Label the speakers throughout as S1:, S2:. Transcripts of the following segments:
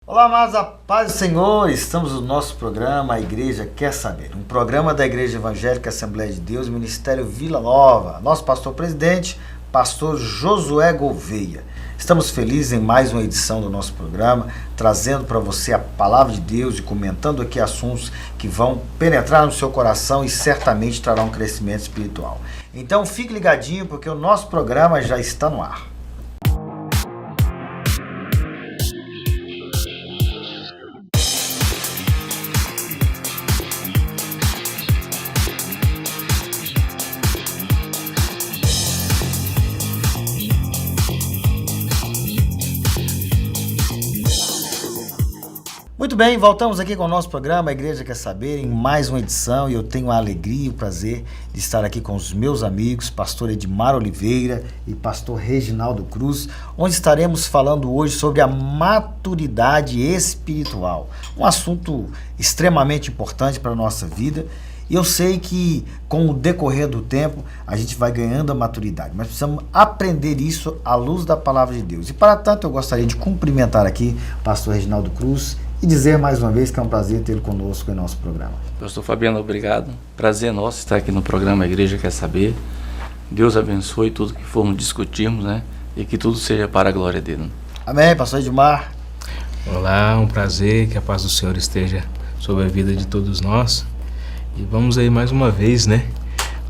S1: Olá, amados, a paz do Senhor. Estamos no nosso programa A Igreja Quer Saber, um programa da Igreja Evangélica Assembleia de Deus, Ministério Vila Nova. Nosso pastor-presidente, pastor Josué Gouveia. Estamos felizes em mais uma edição do nosso programa, trazendo para você a palavra de Deus e comentando aqui assuntos que vão penetrar no seu coração e certamente trarão um crescimento espiritual. Então fique ligadinho porque o nosso programa já está no ar. Muito bem, voltamos aqui com o nosso programa A Igreja Quer Saber, em mais uma edição, e eu tenho a alegria e o prazer de estar aqui com os meus amigos, pastor Edmar Oliveira e pastor Reginaldo Cruz, onde estaremos falando hoje sobre a maturidade espiritual, um assunto extremamente importante para a nossa vida. E eu sei que com o decorrer do tempo a gente vai ganhando a maturidade, mas precisamos aprender isso à luz da palavra de Deus. E para tanto eu gostaria de cumprimentar aqui o pastor Reginaldo Cruz e dizer mais uma vez que é um prazer tê-lo conosco em nosso programa.
S2: Pastor Fabiano, obrigado. Prazer nosso estar aqui no programa A Igreja Quer Saber. Deus abençoe tudo que formos discutirmos, né? E que tudo seja para a glória dele.
S1: Amém, pastor Edmar.
S3: Olá, um prazer, que a paz do Senhor esteja sobre a vida de todos nós. E vamos aí mais uma vez, né,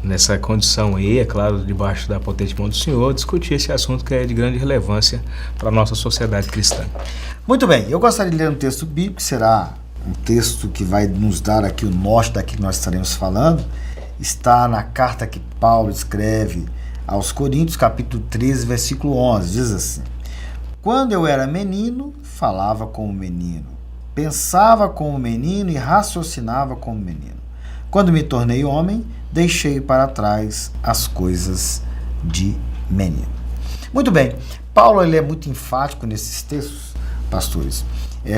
S3: nessa condição aí, é claro, debaixo da potente mão do Senhor, discutir esse assunto que é de grande relevância para a nossa sociedade cristã.
S1: Muito bem, eu gostaria de ler um texto bíblico, que será um texto que vai nos dar aqui o norte daquilo que nós estaremos falando. Está na carta que Paulo escreve aos Coríntios, capítulo 13, versículo 11, diz assim: Quando eu era menino, falava como menino, pensava como menino e raciocinava como menino. Quando me tornei homem, deixei para trás as coisas de menino. Muito bem, Paulo ele é muito enfático nesses textos, pastores,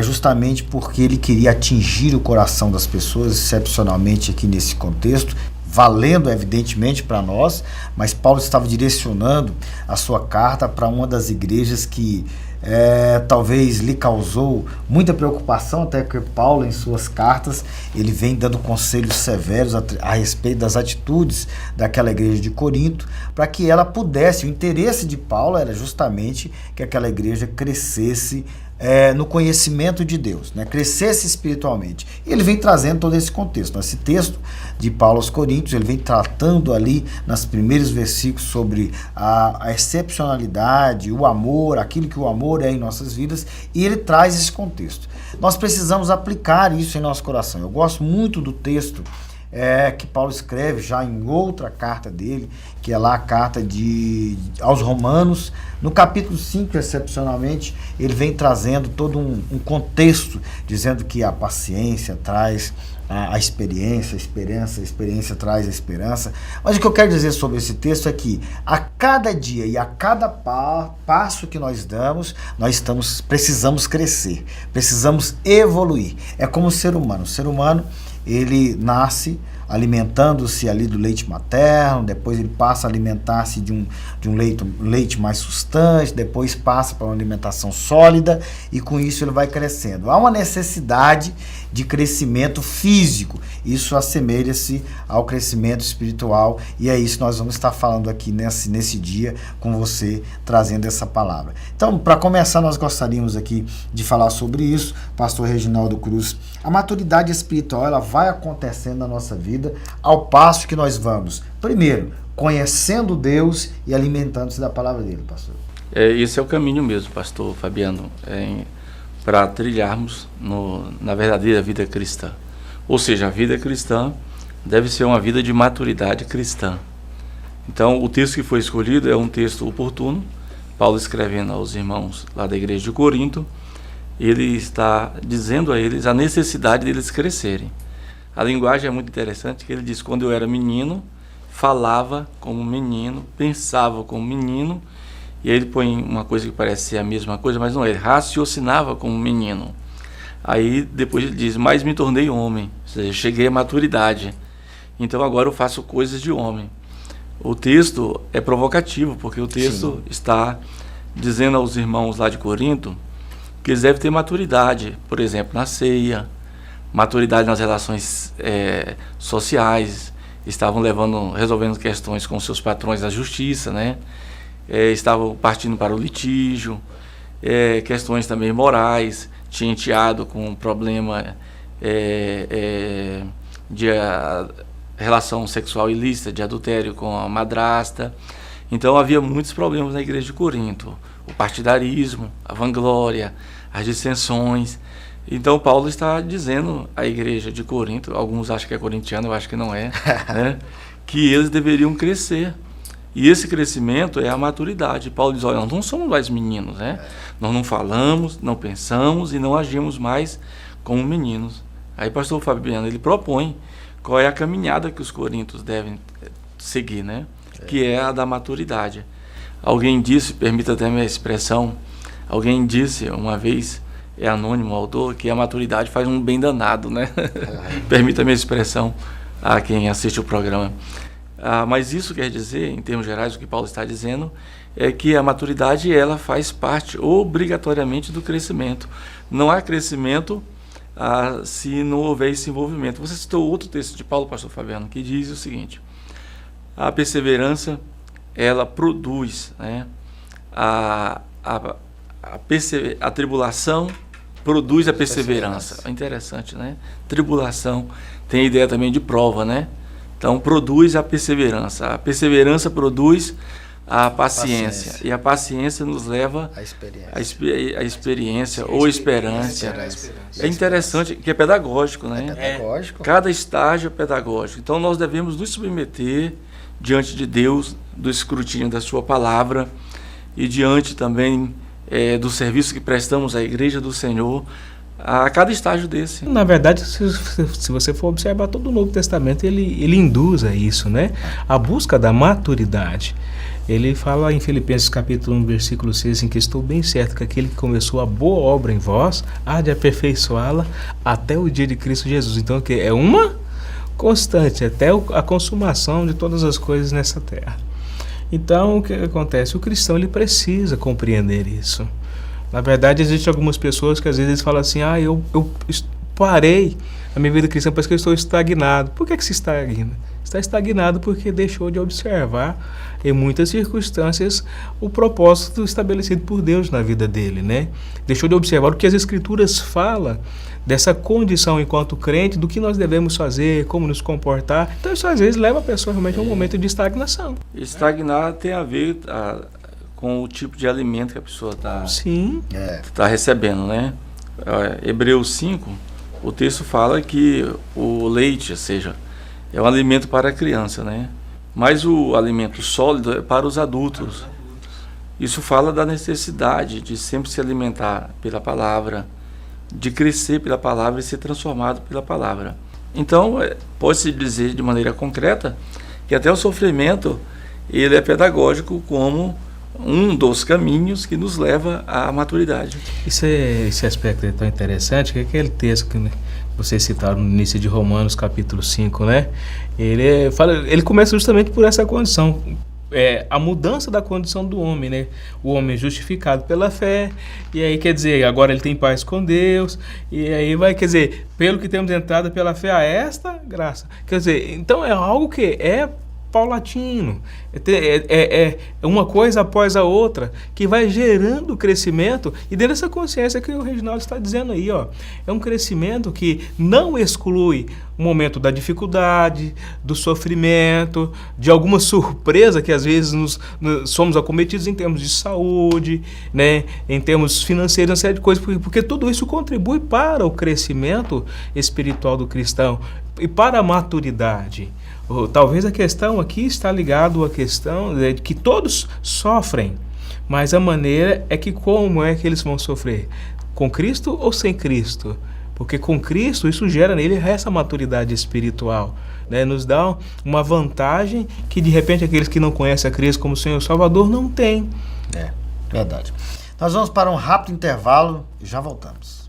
S1: justamente porque ele queria atingir o coração das pessoas, excepcionalmente aqui nesse contexto, valendo evidentemente para nós, mas Paulo estava direcionando a sua carta para uma das igrejas que talvez lhe causou muita preocupação, até que Paulo, em suas cartas, ele vem dando conselhos severos a respeito das atitudes daquela igreja de Corinto, para que ela pudesse, o interesse de Paulo era justamente que aquela igreja crescesse no conhecimento de Deus, né? Crescesse espiritualmente. E ele vem trazendo todo esse contexto. Esse texto de Paulo aos Coríntios, ele vem tratando ali nos primeiros versículos sobre a excepcionalidade, o amor, aquilo que o amor é em nossas vidas, e ele traz esse contexto. Nós precisamos aplicar isso em nosso coração. Eu gosto muito do texto que Paulo escreve já em outra carta dele, que é lá a carta aos Romanos, no capítulo 5, excepcionalmente, ele vem trazendo todo um contexto, dizendo que a paciência traz a experiência, a experiência traz a esperança. Mas o que eu quero dizer sobre esse texto é que a cada dia e a cada passo que nós damos, precisamos crescer, precisamos evoluir. É como o ser humano. O ser humano, ele nasce alimentando-se ali do leite materno, depois ele passa a alimentar-se de um leite mais sustante, depois passa para uma alimentação sólida e com isso ele vai crescendo. Há uma necessidade de crescimento físico, isso assemelha-se ao crescimento espiritual e é isso que nós vamos estar falando aqui nesse dia com você, trazendo essa palavra. Então, para começar, nós gostaríamos aqui de falar sobre isso, pastor Reginaldo Cruz. A maturidade espiritual, ela vai acontecendo na nossa vida ao passo que nós vamos, primeiro, conhecendo Deus e alimentando-se da palavra dele, pastor.
S2: Esse é o caminho mesmo, pastor Fabiano, para trilharmos na verdadeira vida cristã. Ou seja, a vida cristã deve ser uma vida de maturidade cristã. Então, o texto que foi escolhido é um texto oportuno. Paulo escrevendo aos irmãos lá da igreja de Corinto, ele está dizendo a eles a necessidade deles crescerem. A linguagem é muito interessante, que ele diz: quando eu era menino, falava como menino, pensava como menino, e aí ele põe uma coisa que parece ser a mesma coisa, mas não é, ele raciocinava como menino. Aí depois ele diz: mas me tornei homem, ou seja, cheguei à maturidade, então agora eu faço coisas de homem. O texto é provocativo, porque o texto está dizendo aos irmãos lá de Corinto Porque eles devem ter maturidade, por exemplo, na ceia, maturidade nas relações sociais, estavam resolvendo questões com seus patrões da justiça, né? Estavam partindo para o litígio, questões também morais, tinha enteado com um problema de relação sexual ilícita, de adultério com a madrasta. Então havia muitos problemas na igreja de Corinto, o partidarismo, a vanglória, as dissensões. Então Paulo está dizendo à igreja de Corinto, alguns acham que é corintiano, eu acho que não é, né? Que eles deveriam crescer. E esse crescimento é a maturidade. Paulo diz, olha, nós não somos mais meninos, né? Nós não falamos, não pensamos e não agimos mais como meninos. Aí pastor Fabiano, ele propõe qual é a caminhada que os coríntios devem seguir, né? Que é a da maturidade. Alguém disse, permita até a minha expressão, alguém disse uma vez, é anônimo o autor, que a maturidade faz um bem danado, né? Permita a minha expressão a quem assiste o programa. Mas isso quer dizer, em termos gerais, o que Paulo está dizendo é que a maturidade ela faz parte obrigatoriamente do crescimento. Não há crescimento se não houver esse envolvimento. Você citou outro texto de Paulo, pastor Fabiano, que diz o seguinte: a perseverança ela produz, né? A tribulação produz a perseverança. É interessante, né? Tribulação tem a ideia também de prova, né? Então produz a perseverança produz a paciência. E a paciência nos leva à experiência ou esperança. É interessante que é pedagógico, né?
S1: É pedagógico.
S2: Cada estágio é pedagógico. Então nós devemos nos submeter diante de Deus, do escrutínio da sua palavra e diante também do serviço que prestamos à Igreja do Senhor, a cada estágio desse.
S3: Na verdade, se você for observar todo o Novo Testamento, ele induz a isso, né? A busca da maturidade. Ele fala em Filipenses capítulo 1, versículo 6, em que estou bem certo que aquele que começou a boa obra em vós, há de aperfeiçoá-la até o dia de Cristo Jesus. Então, que é uma constante, até a consumação de todas as coisas nessa terra. Então, o que acontece? O cristão ele precisa compreender isso. Na verdade, existem algumas pessoas que às vezes falam assim, eu parei a minha vida cristã, parece que eu estou estagnado. Por que se estagna? Está estagnado porque deixou de observar em muitas circunstâncias o propósito estabelecido por Deus na vida dele, né? Deixou de observar o que as Escrituras falam dessa condição enquanto crente, do que nós devemos fazer, como nos comportar. Então isso às vezes leva a pessoa realmente a um momento de estagnação.
S2: Estagnar tem a ver com o tipo de alimento que a pessoa está recebendo, né? Hebreus 5, o texto fala que o leite, ou seja, é um alimento para a criança, né? Mas o alimento sólido é para os adultos. Isso fala da necessidade de sempre se alimentar pela palavra, de crescer pela palavra e ser transformado pela palavra. Então, pode-se dizer de maneira concreta que até o sofrimento ele é pedagógico como um dos caminhos que nos leva à maturidade.
S3: Esse aspecto é tão interessante que aquele texto que vocês citaram no início de Romanos capítulo 5, né? Ele começa justamente por essa condição, a mudança da condição do homem, né? O homem é justificado pela fé, e aí quer dizer, agora ele tem paz com Deus, e aí quer dizer, pelo que temos entrado pela fé a esta graça. Quer dizer, então é algo que é paulatino, é uma coisa após a outra, que vai gerando crescimento, e dentro dessa consciência que o Reginaldo está dizendo aí, é um crescimento que não exclui o momento da dificuldade, do sofrimento, de alguma surpresa que às vezes somos acometidos em termos de saúde, né, em termos financeiros, uma série de coisas, porque tudo isso contribui para o crescimento espiritual do cristão e para a maturidade. Talvez a questão aqui está ligada à questão de que todos sofrem, mas a maneira é que como é que eles vão sofrer? Com Cristo ou sem Cristo? Porque com Cristo isso gera nele essa maturidade espiritual, né? Nos dá uma vantagem que de repente aqueles que não conhecem a Cristo como Senhor e Salvador não têm.
S1: É, verdade. Nós vamos para um rápido intervalo e já voltamos.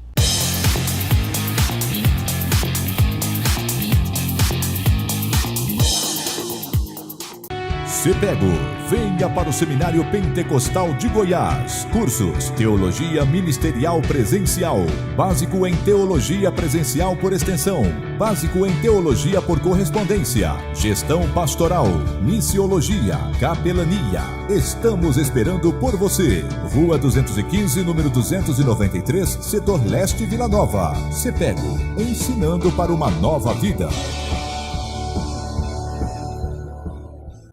S4: CEPEGO. Venha para o Seminário Pentecostal de Goiás. Cursos: Teologia Ministerial Presencial, Básico em Teologia Presencial por Extensão, Básico em Teologia por Correspondência, Gestão Pastoral, Missiologia, Capelania. Estamos esperando por você. Rua 215, número 293, Setor Leste, Vila Nova. CEPEGO, ensinando para uma nova vida.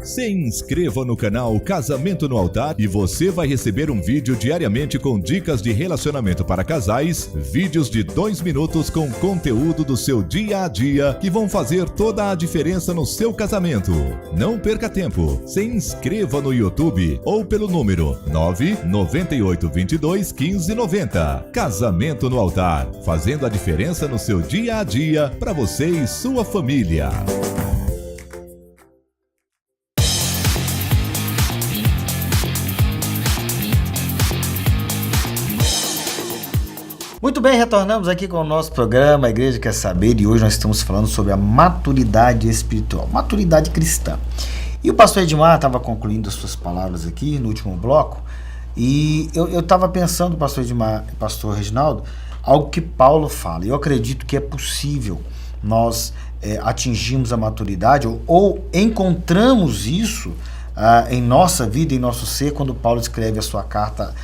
S4: Se inscreva no canal Casamento no Altar e você vai receber um vídeo diariamente com dicas de relacionamento para casais, vídeos de 2 minutos com conteúdo do seu dia a dia que vão fazer toda a diferença no seu casamento. Não perca tempo, se inscreva no YouTube ou pelo número 998221590. Casamento no Altar, fazendo a diferença no seu dia a dia para você e sua família.
S1: Muito bem, retornamos aqui com o nosso programa A Igreja Quer Saber, e hoje nós estamos falando sobre a maturidade espiritual, maturidade cristã. E o pastor Edmar estava concluindo as suas palavras aqui no último bloco, e eu estava pensando, pastor Edmar e pastor Reginaldo, algo que Paulo fala, e eu acredito que é possível nós atingirmos a maturidade, ou encontramos isso em nossa vida, em nosso ser, quando Paulo escreve a sua carta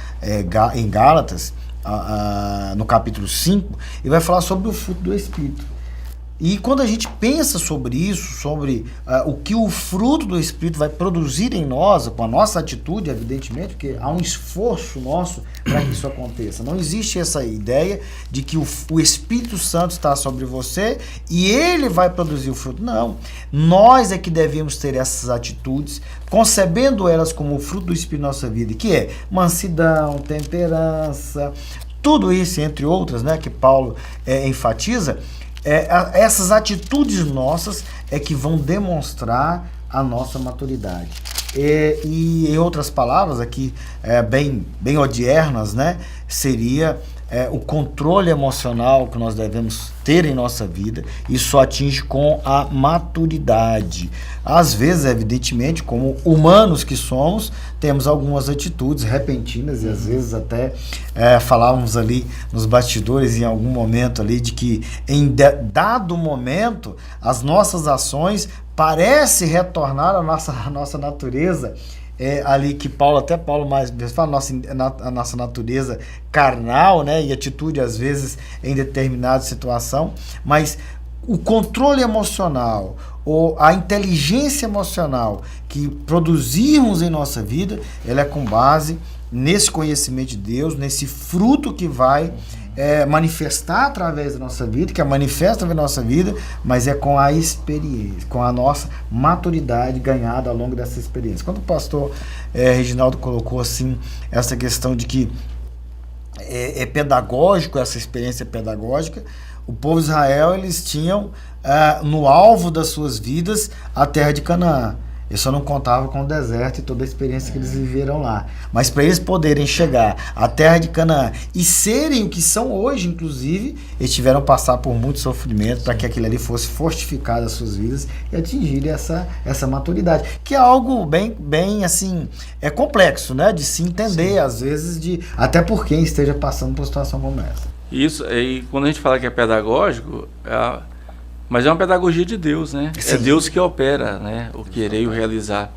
S1: em Gálatas, no capítulo 5, e vai falar sobre o fruto do Espírito. E quando a gente pensa sobre isso, sobre o que o fruto do Espírito vai produzir em nós, com a nossa atitude, evidentemente, porque há um esforço nosso para que isso aconteça. Não existe essa ideia de que o Espírito Santo está sobre você e ele vai produzir o fruto. Não. Nós é que devemos ter essas atitudes, concebendo elas como o fruto do Espírito na nossa vida, que é mansidão, temperança, tudo isso, entre outras, né, que Paulo enfatiza. Essas atitudes nossas é que vão demonstrar a nossa maturidade. E em outras palavras aqui, bem odiernas, né, seria o controle emocional que nós devemos ter em nossa vida. Isso atinge com a maturidade. Às vezes, evidentemente, como humanos que somos, temos algumas atitudes repentinas, e às vezes até falávamos ali nos bastidores em algum momento ali de que em dado momento as nossas ações parecem retornar à nossa natureza, ali que Paulo mais vezes fala, a nossa natureza carnal, né, e atitude às vezes em determinada situação, mas o controle emocional ou a inteligência emocional que produzirmos em nossa vida, ela é com base nesse conhecimento de Deus, nesse fruto que vai manifestar através da nossa vida, que é manifesta através da nossa vida, mas é com a experiência, com a nossa maturidade ganhada ao longo dessa experiência. Quando o pastor Reginaldo colocou assim essa questão de que é pedagógico, essa experiência pedagógica, o povo de Israel, eles tinham no alvo das suas vidas a terra de Canaã. Eles só não contavam com o deserto e toda a experiência que eles viveram lá. Mas para eles poderem chegar à terra de Canaã e serem o que são hoje, inclusive, eles tiveram que passar por muito sofrimento para que aquilo ali fosse fortificado as suas vidas e atingirem essa maturidade. Que é algo bem assim, complexo, né? De se entender, às vezes, até por quem esteja passando por uma situação como essa.
S2: Isso, e quando a gente fala que é pedagógico, mas é uma pedagogia de Deus, né? Sim. É Deus que opera, né? O querer e o realizar.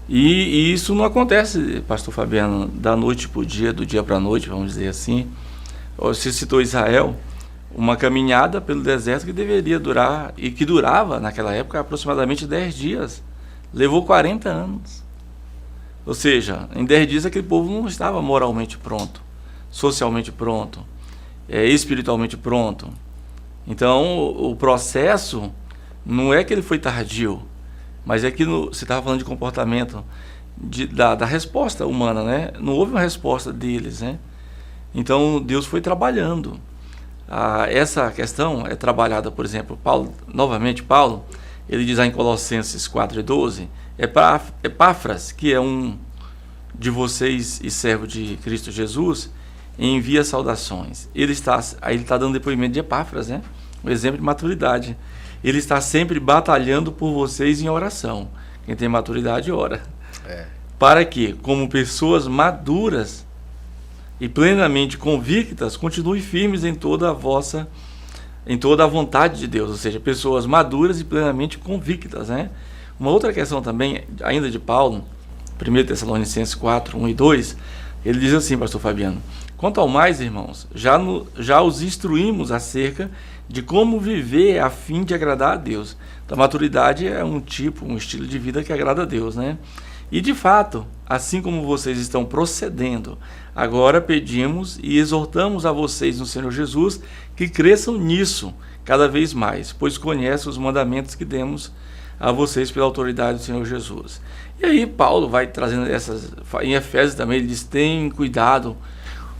S2: E isso não acontece, pastor Fabiano, da noite para o dia, do dia para a noite, vamos dizer assim. Você citou Israel, uma caminhada pelo deserto que deveria durar, e que durava, naquela época, aproximadamente 10 dias. Levou 40 anos. Ou seja, em 10 dias aquele povo não estava moralmente pronto, socialmente pronto, espiritualmente pronto. Então, o processo não é que ele foi tardio, mas é que você estava falando de comportamento, da resposta humana, né? Não houve uma resposta deles, né? Então, Deus foi trabalhando. Essa questão é trabalhada, por exemplo, Paulo, ele diz em Colossenses 4:12, Epáfras, que é um de vocês e servo de Cristo Jesus, envia saudações. Ele está dando depoimento de Epáfras, né? Um exemplo de maturidade. Ele está sempre batalhando por vocês em oração. Quem tem maturidade, ora. Para que, como pessoas maduras e plenamente convictas, continuem firmes em toda a vontade de Deus, ou seja, pessoas maduras e plenamente convictas, né? Uma outra questão também, ainda de Paulo, 1 Tessalonicenses 4, 1 e 2, ele diz assim, pastor Fabiano: quanto ao mais, irmãos, já os instruímos acerca de como viver a fim de agradar a Deus. Então, a maturidade é um estilo de vida que agrada a Deus, né? E de fato, assim como vocês estão procedendo, agora pedimos e exortamos a vocês no Senhor Jesus que cresçam nisso cada vez mais, pois conhecem os mandamentos que demos a vocês pela autoridade do Senhor Jesus. E aí Paulo vai trazendo em Efésios também, ele diz: tenham cuidado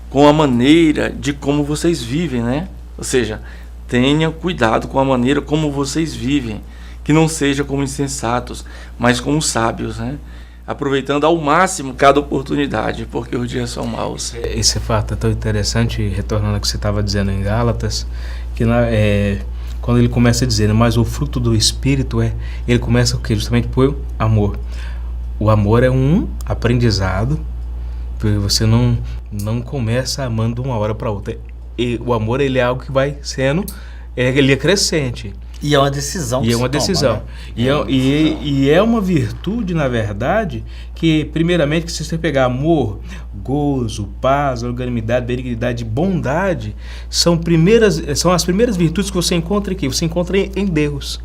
S2: com a maneira de como vocês vivem, né? Ou seja, tenham cuidado com a maneira como vocês vivem, que não seja como insensatos, mas como sábios, né? Aproveitando ao máximo cada oportunidade, porque os dias são maus.
S3: Esse fato é tão interessante, retornando ao que você estava dizendo em Gálatas, que quando ele começa a dizer, mas o fruto do Espírito ele começa o quê? Justamente por amor. O amor é um aprendizado, porque você não começa amando de uma hora para outra. E o amor, ele é algo que vai sendo, ele é crescente.
S1: E é uma decisão.
S3: E é uma decisão. Toma, né? E é uma virtude, na verdade, que primeiramente, que se você pegar amor, gozo, paz, longanimidade, benignidade, bondade, são as primeiras virtudes que você encontra aqui. Você encontra em Deus.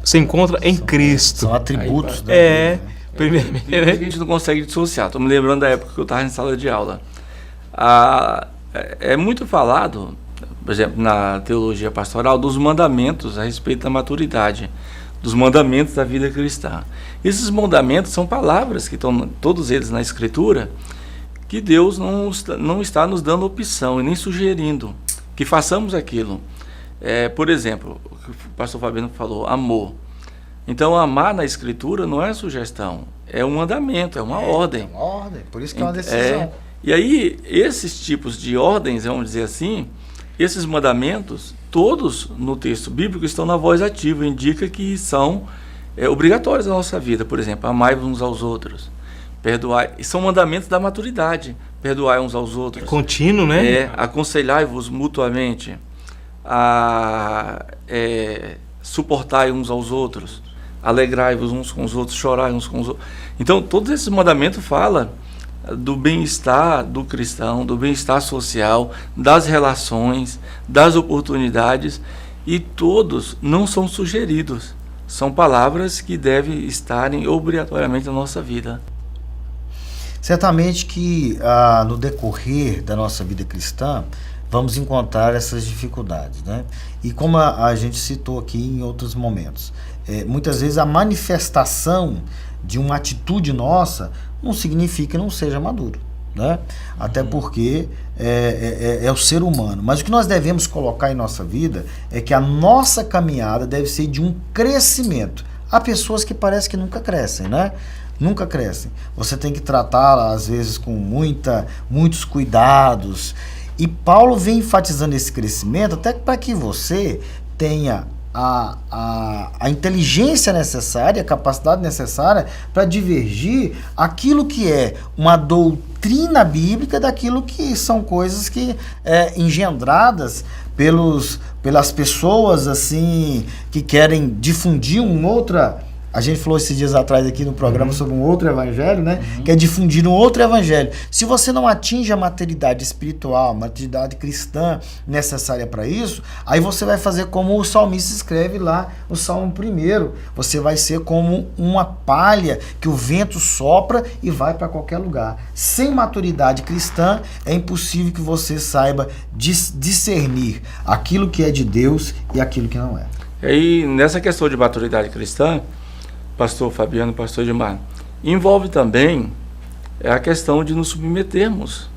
S3: Você encontra em Cristo.
S1: São atributos da vida, né?
S2: Primeiramente, a gente não consegue dissociar. Estou me lembrando da época que eu estava em sala de aula. É muito falado, por exemplo, na teologia pastoral, dos mandamentos a respeito da maturidade, dos mandamentos da vida cristã. Esses mandamentos são palavras que estão todos eles na Escritura, que Deus não está nos dando opção e nem sugerindo que façamos aquilo. Por exemplo, o que o pastor Fabiano falou, amor. Então, amar na Escritura não é sugestão, é um mandamento, é uma ordem.
S1: É uma ordem, por isso que é uma decisão.
S2: E aí, esses tipos de ordens, vamos dizer assim, esses mandamentos, todos no texto bíblico estão na voz ativa, indica que são obrigatórios na nossa vida. Por exemplo, amai-vos uns aos outros, perdoai, são mandamentos da maturidade, perdoai uns aos outros.
S3: Contínuo, né?
S2: Aconselhai-vos mutuamente, suportai uns aos outros, alegrai-vos uns com os outros, chorai uns com os outros. Então, todos esses mandamentos falam do bem-estar do cristão, do bem-estar social, das relações, das oportunidades, e todos não são sugeridos. São palavras que devem estarem obrigatoriamente na nossa vida.
S1: Certamente que no decorrer da nossa vida cristã, vamos encontrar essas dificuldades, né? E como a gente citou aqui em outros momentos, muitas vezes a manifestação de uma atitude nossa não significa que não seja maduro, né? Até porque é o ser humano. Mas o que nós devemos colocar em nossa vida é que a nossa caminhada deve ser de um crescimento. Há pessoas que parece que nunca crescem, né? Nunca crescem. Você tem que tratá-la, às vezes, com muitos cuidados. E Paulo vem enfatizando esse crescimento até para que você tenha a inteligência necessária, a capacidade necessária para divergir aquilo que é uma doutrina bíblica daquilo que são coisas que engendradas pelas pessoas assim que querem difundir outra. A gente falou esses dias atrás aqui no programa sobre um outro evangelho, né? Que é difundir um outro evangelho. Se você não atinge a maturidade espiritual, a maturidade cristã necessária para isso, aí você vai fazer como o salmista escreve lá no Salmo 1. Você vai ser como uma palha que o vento sopra e vai para qualquer lugar. Sem maturidade cristã, é impossível que você saiba discernir aquilo que é de Deus e aquilo que não é.
S2: E aí, nessa questão de maturidade cristã, pastor Fabiano, pastor Edmar, envolve também a questão de nos submetermos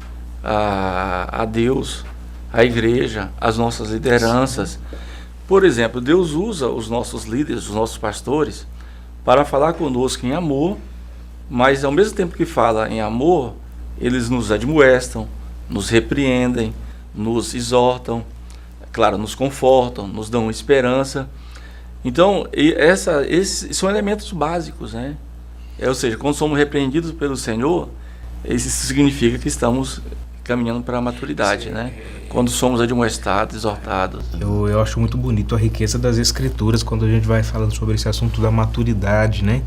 S2: a Deus, à igreja, às nossas lideranças. Por exemplo, Deus usa os nossos líderes, os nossos pastores, para falar conosco em amor, mas ao mesmo tempo que fala em amor, eles nos admoestam, nos repreendem, nos exortam, claro, nos confortam, nos dão esperança. Então, esses são elementos básicos, né? Ou seja, quando somos repreendidos pelo Senhor, isso significa que estamos caminhando para a maturidade, né? Quando somos admoestados, exortados.
S3: Eu acho muito bonito a riqueza das Escrituras quando a gente vai falando sobre esse assunto da maturidade, né?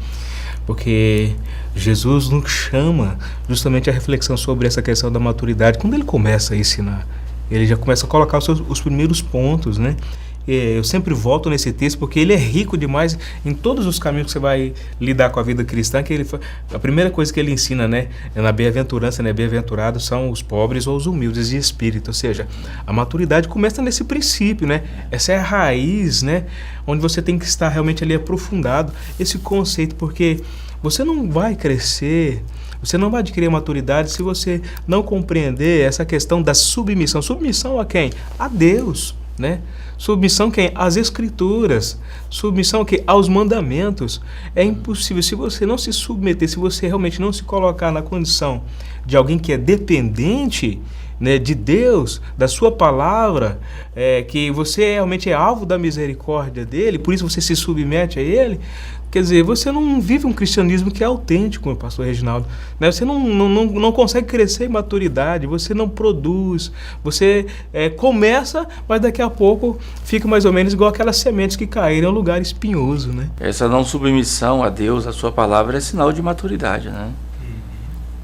S3: Porque Jesus nos chama justamente a reflexão sobre essa questão da maturidade. Quando ele começa a ensinar, ele já começa a colocar os primeiros pontos, né? Eu sempre volto nesse texto porque ele é rico demais em todos os caminhos que você vai lidar com a vida cristã. A primeira coisa que ele ensina, né, é na bem-aventurança, né, bem-aventurados são os pobres ou os humildes de espírito. Ou seja, a maturidade começa nesse princípio, né? Essa é a raiz, né, onde você tem que estar realmente ali aprofundado esse conceito, porque você não vai crescer, você não vai adquirir a maturidade se você não compreender essa questão da submissão. Submissão a quem? A Deus, né? Submissão quem? Às Escrituras. Submissão a quem? Aos mandamentos. É impossível, se você não se submeter, se você realmente não se colocar na condição de alguém que é dependente, né, de Deus, da sua palavra, que você realmente é alvo da misericórdia dele, por isso você se submete a ele. Quer dizer, você não vive um cristianismo que é autêntico, meu pastor Reginaldo, né? Você não consegue crescer em maturidade, você não produz, você começa, mas daqui a pouco fica mais ou menos igual aquelas sementes que caíram em um lugar espinhoso, né?
S2: Essa não submissão a Deus, a sua palavra, é sinal de maturidade, né?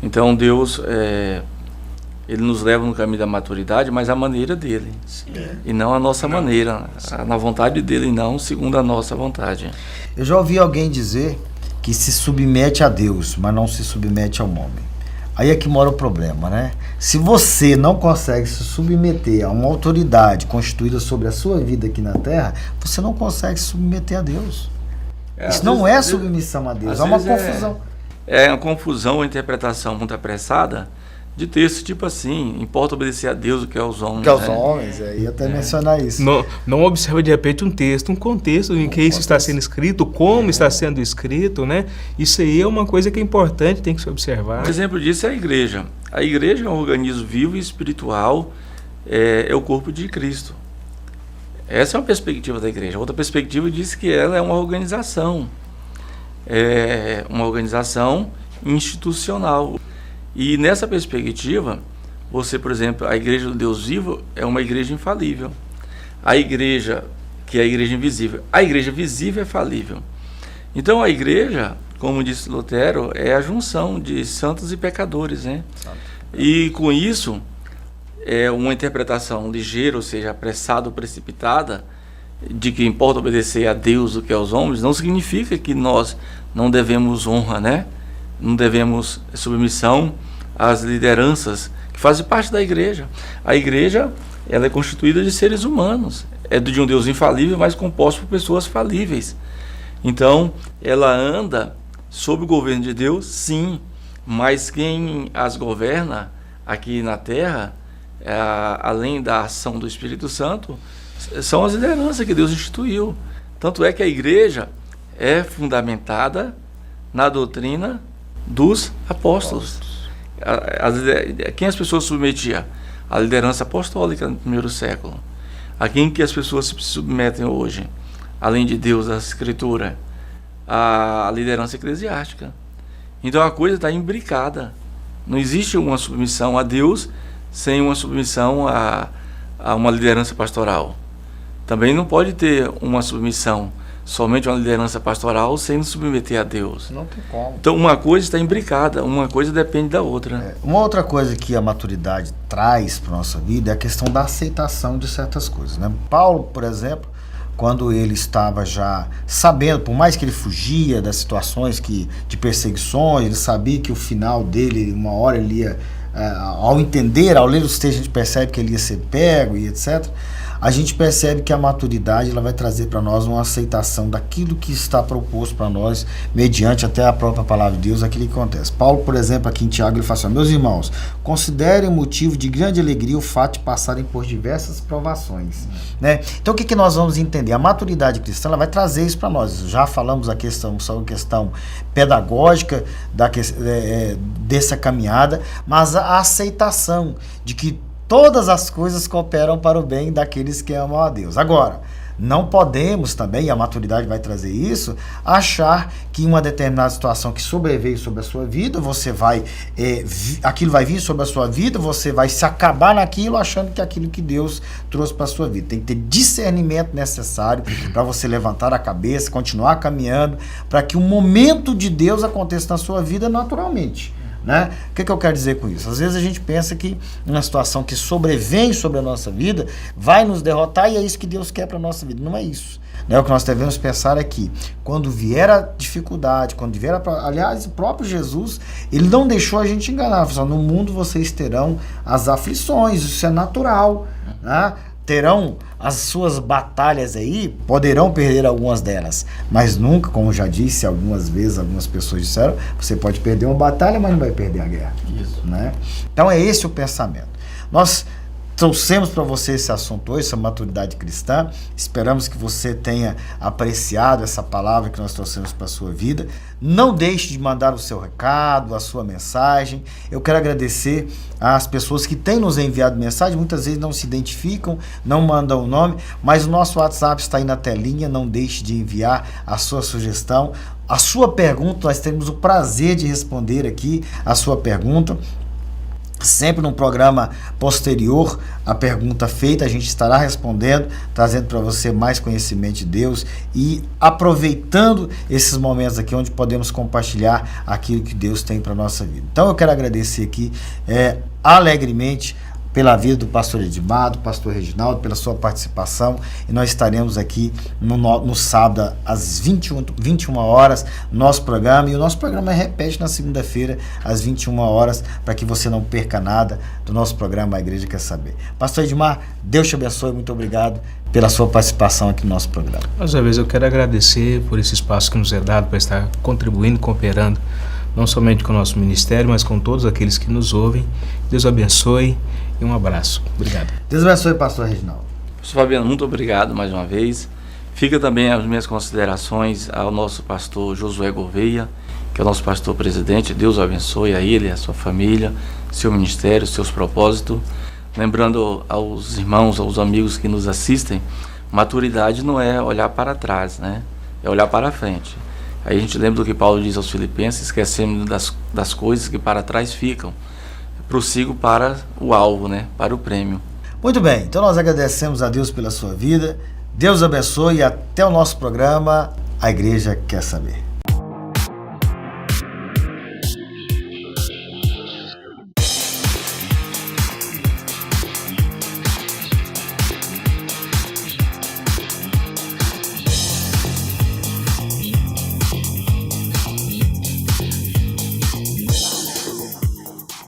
S2: Então Deus, ele nos leva no caminho da maturidade, mas a maneira dele, e não a nossa maneira, na vontade dele e não segundo a nossa vontade.
S1: Eu já ouvi alguém dizer que se submete a Deus, mas não se submete ao homem. Aí é que mora o problema, né? Se você não consegue se submeter a uma autoridade constituída sobre a sua vida aqui na Terra, você não consegue se submeter a Deus. Isso não é submissão a Deus, é uma confusão.
S2: É uma confusão, uma interpretação muito apressada de texto tipo assim: importa obedecer a Deus do que aos homens.
S1: Que aos homens, ia até mencionar isso.
S3: Não observa de repente um texto, um contexto em que isso está sendo escrito, como está sendo escrito, né? Isso aí é uma coisa que é importante, tem que se observar.
S2: Um exemplo disso é a igreja. A igreja é um organismo vivo e espiritual, é o corpo de Cristo. Essa é uma perspectiva da igreja. Outra perspectiva diz que ela é uma organização institucional. E nessa perspectiva, você, por exemplo, a igreja do Deus vivo é uma igreja infalível. A igreja, que é a igreja invisível, a igreja visível é falível. Então a igreja, como disse Lutero, é a junção de santos e pecadores, né? E com isso, uma interpretação ligeira, ou seja, apressada ou precipitada, de que importa obedecer a Deus do que aos homens, não significa que nós não devemos honra, né? Não devemos submissão às lideranças que fazem parte da igreja. A igreja, ela é constituída de seres humanos, é de um Deus infalível, mas composto por pessoas falíveis. Então, ela anda sob o governo de Deus, sim, mas quem as governa aqui na terra, além da ação do Espírito Santo, são as lideranças que Deus instituiu. Tanto é que a igreja é fundamentada na doutrina dos apóstolos. Quem as pessoas submetiam? A liderança apostólica no primeiro século. A quem que as pessoas se submetem hoje? Além de Deus, a Escritura, a liderança eclesiástica. Então a coisa está imbricada. Não existe uma submissão a Deus sem uma submissão a uma liderança pastoral. Também não pode ter uma submissão somente uma liderança pastoral sem nos submeter a Deus.
S1: Não tem como.
S2: Então uma coisa está imbricada, uma coisa depende da outra.
S1: Uma outra coisa que a maturidade traz para a nossa vida é a questão da aceitação de certas coisas, né? Paulo, por exemplo, quando ele estava já sabendo, por mais que ele fugia das situações de perseguições, ele sabia que o final dele, uma hora ele ia, ao ler os textos, a gente percebe que ele ia ser pego e etc. A gente percebe que a maturidade ela vai trazer para nós uma aceitação daquilo que está proposto para nós, mediante até a própria palavra de Deus, aquilo que acontece. Paulo, por exemplo, aqui em Tiago, ele fala assim: meus irmãos, considerem motivo de grande alegria o fato de passarem por diversas provações. Né? Então o que nós vamos entender? A maturidade cristã ela vai trazer isso para nós. Já falamos a questão pedagógica dessa caminhada, mas a aceitação de que todas as coisas cooperam para o bem daqueles que amam a Deus. Agora, não podemos também, e a maturidade vai trazer isso, achar que uma determinada situação que sobreveio sobre a sua vida, você vai, aquilo vai vir sobre a sua vida, você vai se acabar naquilo achando que é aquilo que Deus trouxe para a sua vida. Tem que ter discernimento necessário para você levantar a cabeça, continuar caminhando, para que o momento de Deus aconteça na sua vida naturalmente. Né? O que eu quero dizer com isso? Às vezes a gente pensa que uma situação que sobrevém sobre a nossa vida vai nos derrotar e é isso que Deus quer para a nossa vida. Não é isso. Né? O que nós devemos pensar é que quando vier a dificuldade, quando vier aliás, o próprio Jesus, ele não deixou a gente enganar. Ele falou, no mundo vocês terão as aflições, isso é natural, né? Terão as suas batalhas aí, poderão perder algumas delas, mas nunca, como já disse algumas vezes, algumas pessoas disseram, você pode perder uma batalha, mas não vai perder a guerra.
S2: Isso.
S1: Né? Então é esse o pensamento. Nós trouxemos para você esse assunto hoje, essa maturidade cristã. Esperamos que você tenha apreciado essa palavra que nós trouxemos para a sua vida. Não deixe de mandar o seu recado, a sua mensagem. Eu quero agradecer às pessoas que têm nos enviado mensagem. Muitas vezes não se identificam, não mandam o nome, mas o nosso WhatsApp está aí na telinha. Não deixe de enviar a sua sugestão, a sua pergunta. Nós teremos o prazer de responder aqui a sua pergunta. Sempre num programa posterior à pergunta feita, a gente estará respondendo, trazendo para você mais conhecimento de Deus e aproveitando esses momentos aqui onde podemos compartilhar aquilo que Deus tem para a nossa vida. Então eu quero agradecer aqui alegremente pela vida do pastor Edmar, do pastor Reginaldo, pela sua participação, e nós estaremos aqui no sábado às 21 horas, nosso programa, e o nosso programa repete na segunda-feira às 21 horas, para que você não perca nada do nosso programa A Igreja Quer Saber. Pastor Edmar, Deus te abençoe, muito obrigado pela sua participação aqui no nosso programa.
S3: Mais uma vez eu quero agradecer por esse espaço que nos é dado para estar contribuindo, cooperando, não somente com o nosso ministério, mas com todos aqueles que nos ouvem. Deus abençoe e um abraço. Obrigado.
S1: Deus abençoe, pastor Reginaldo.
S2: Pastor Fabiano, muito obrigado mais uma vez. Fica também as minhas considerações ao nosso pastor Josué Gouveia, que é o nosso pastor presidente. Deus abençoe a ele, a sua família, seu ministério, seus propósitos. Lembrando aos irmãos, aos amigos que nos assistem, maturidade não é olhar para trás, né? É olhar para frente. Aí a gente lembra do que Paulo diz aos Filipenses, esquecendo das coisas que para trás ficam. Prossigo para o alvo, né? Para o prêmio.
S1: Muito bem, então nós agradecemos a Deus pela sua vida. Deus abençoe e até o nosso programa A Igreja Quer Saber.